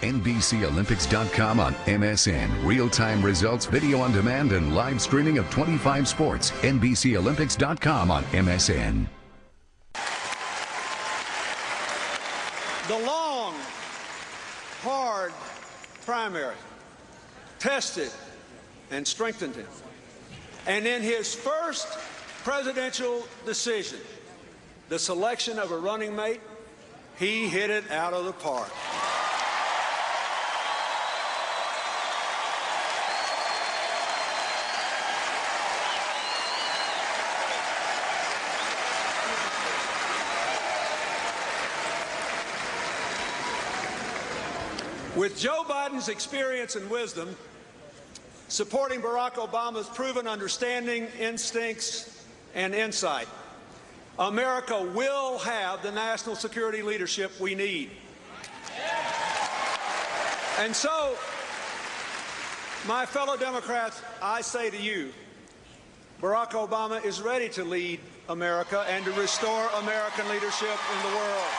NBCOlympics.com on MSN. Real-time results, video on demand, and live streaming of 25 sports. NBCOlympics.com on MSN. The long, hard primary tested and strengthened him. And in his first presidential decision, the selection of a running mate, he hit it out of the park. With Joe Biden's experience and wisdom, supporting Barack Obama's proven understanding, instincts, and insight, America will have the national security leadership we need. And so, my fellow Democrats, I say to you, Barack Obama is ready to lead America and to restore American leadership in the world.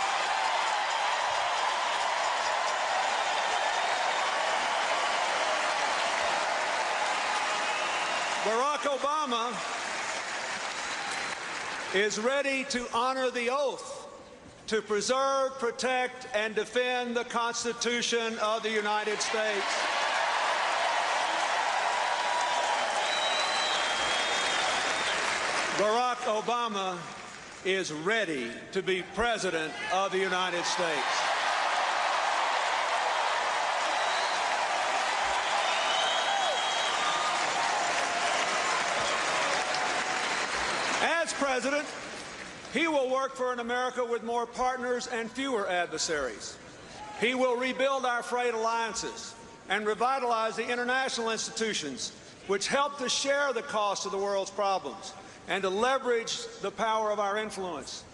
Barack Obama is ready to honor the oath to preserve, protect, and defend the Constitution of the United States. Barack Obama is ready to be President of the United States. As president, he will work for an America with more partners and fewer adversaries. He will rebuild our frayed alliances and revitalize the international institutions which help to share the cost of the world's problems and to leverage the power of our influence.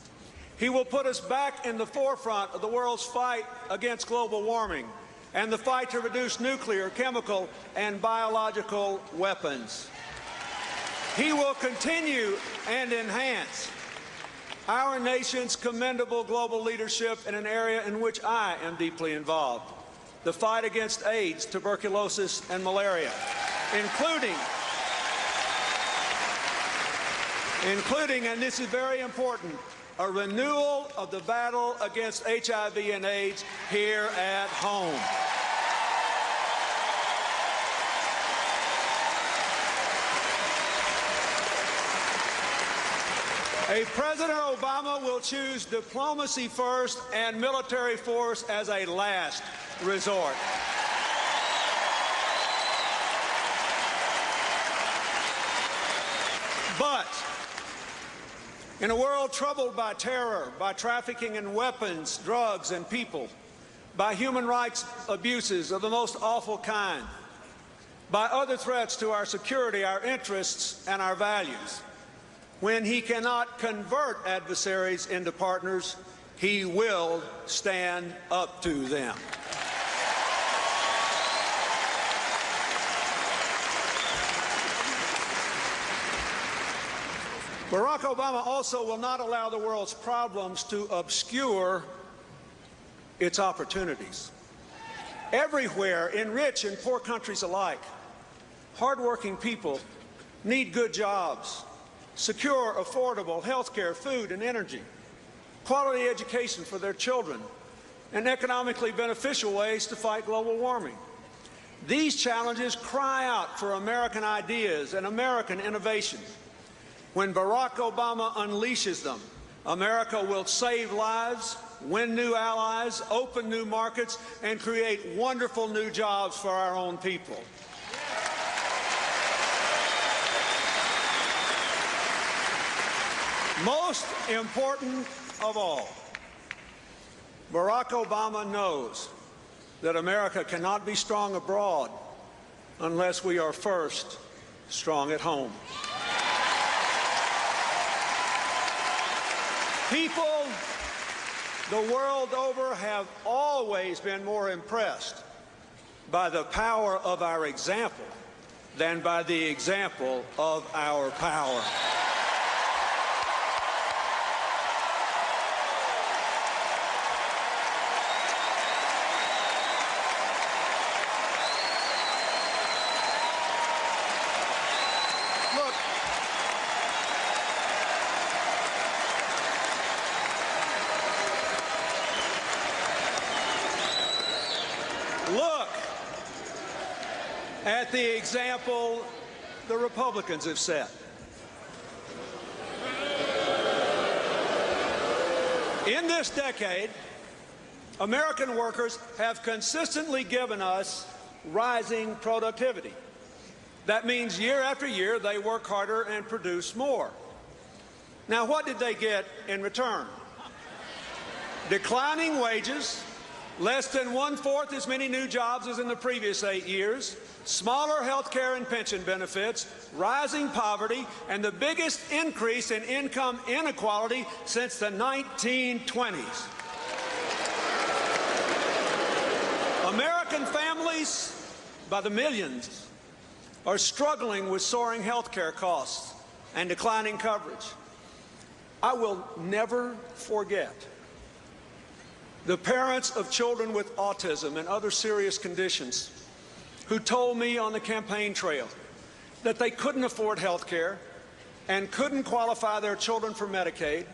He will put us back in the forefront of the world's fight against global warming and the fight to reduce nuclear, chemical, and biological weapons. He will continue and enhance our nation's commendable global leadership in an area in which I am deeply involved, the fight against AIDS, tuberculosis, and malaria, including, and this is very important, a renewal of the battle against HIV and AIDS here at home. A President Obama will choose diplomacy first and military force as a last resort. But in a world troubled by terror, by trafficking in weapons, drugs, and people, by human rights abuses of the most awful kind, by other threats to our security, our interests, and our values, when he cannot convert adversaries into partners, he will stand up to them. Barack Obama also will not allow the world's problems to obscure its opportunities. Everywhere, in rich and poor countries alike, hardworking people need good jobs, secure, affordable health care, food, and energy, quality education for their children, and economically beneficial ways to fight global warming. These challenges cry out for American ideas and American innovation. When Barack Obama unleashes them, America will save lives, win new allies, open new markets, and create wonderful new jobs for our own people. Most important of all, Barack Obama knows that America cannot be strong abroad unless we are first strong at home. People the world over have always been more impressed by the power of our example than by the example of our power. Look at the example the Republicans have set. In this decade, American workers have consistently given us rising productivity. That means year after year they work harder and produce more. Now, what did they get in return? Declining wages, less than 1/4 as many new jobs as in the previous 8 years, smaller health care and pension benefits, rising poverty, and the biggest increase in income inequality since the 1920s. American families, by the millions, are struggling with soaring health care costs and declining coverage. I will never forget the parents of children with autism and other serious conditions who told me on the campaign trail that they couldn't afford health care and couldn't qualify their children for Medicaid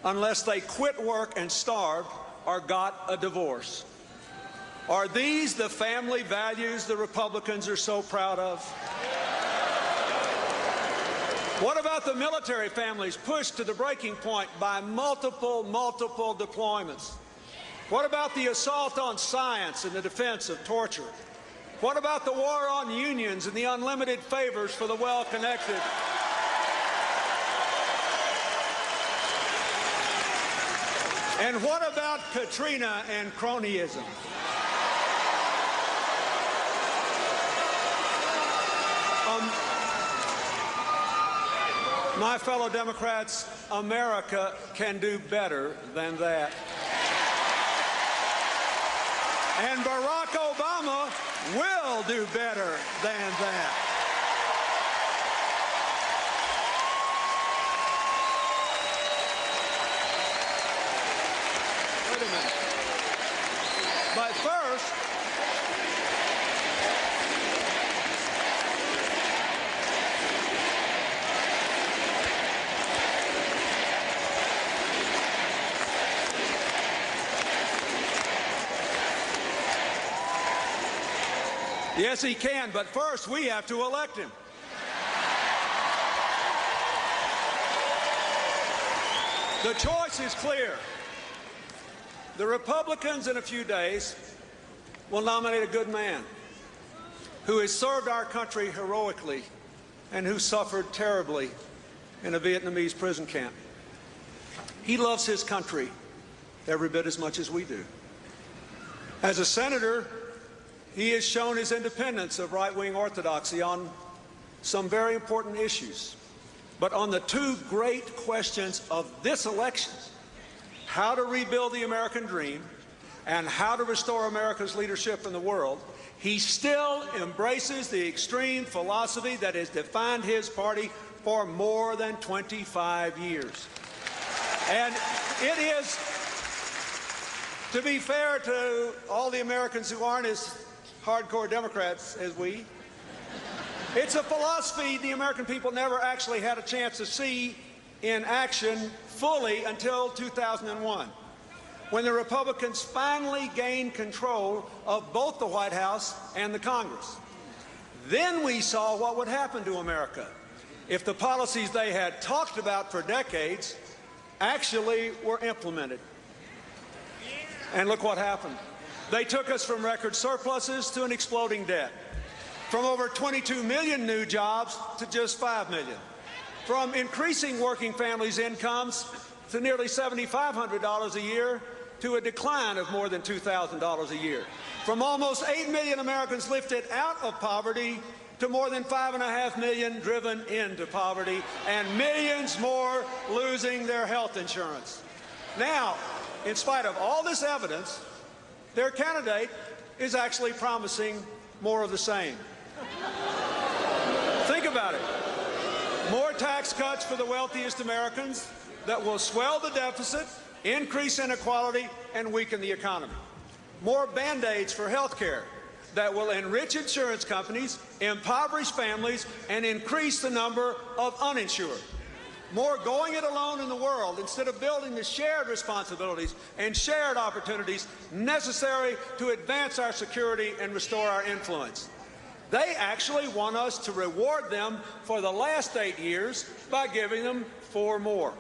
unless they quit work and starved or got a divorce. Are these the family values the Republicans are so proud of? What about the military families pushed to the breaking point by multiple deployments? What about the assault on science and the defense of torture? What about the war on unions and the unlimited favors for the well-connected? And what about Katrina and cronyism? My fellow Democrats, America can do better than that. And Barack Obama will do better than that. Wait a minute. But first, yes, he can, but first we have to elect him. The choice is clear. The Republicans in a few days will nominate a good man who has served our country heroically and who suffered terribly in a Vietnamese prison camp. He loves his country every bit as much as we do. As a senator, he has shown his independence of right-wing orthodoxy on some very important issues. But on the two great questions of this election, how to rebuild the American dream and how to restore America's leadership in the world, he still embraces the extreme philosophy that has defined his party for more than 25 years. And it is, to be fair to all the Americans who aren't as hardcore Democrats as we, it's a philosophy the American people never actually had a chance to see in action fully until 2001, when the Republicans finally gained control of both the White House and the Congress. Then we saw what would happen to America if the policies they had talked about for decades actually were implemented. And look what happened. They took us from record surpluses to an exploding debt, from over 22 million new jobs to just 5 million, from increasing working families' incomes to nearly $7,500 a year to a decline of more than $2,000 a year, from almost 8 million Americans lifted out of poverty to more than 5.5 million driven into poverty, and millions more losing their health insurance. Now, in spite of all this evidence, their candidate is actually promising more of the same. Think about it. More tax cuts for the wealthiest Americans that will swell the deficit, increase inequality, and weaken the economy. More Band-Aids for health care that will enrich insurance companies, impoverish families, and increase the number of uninsured. more going it alone in the world instead of building the shared responsibilities and shared opportunities necessary to advance our security and restore our influence. They actually want us to reward them for the last 8 years by giving them 4 more.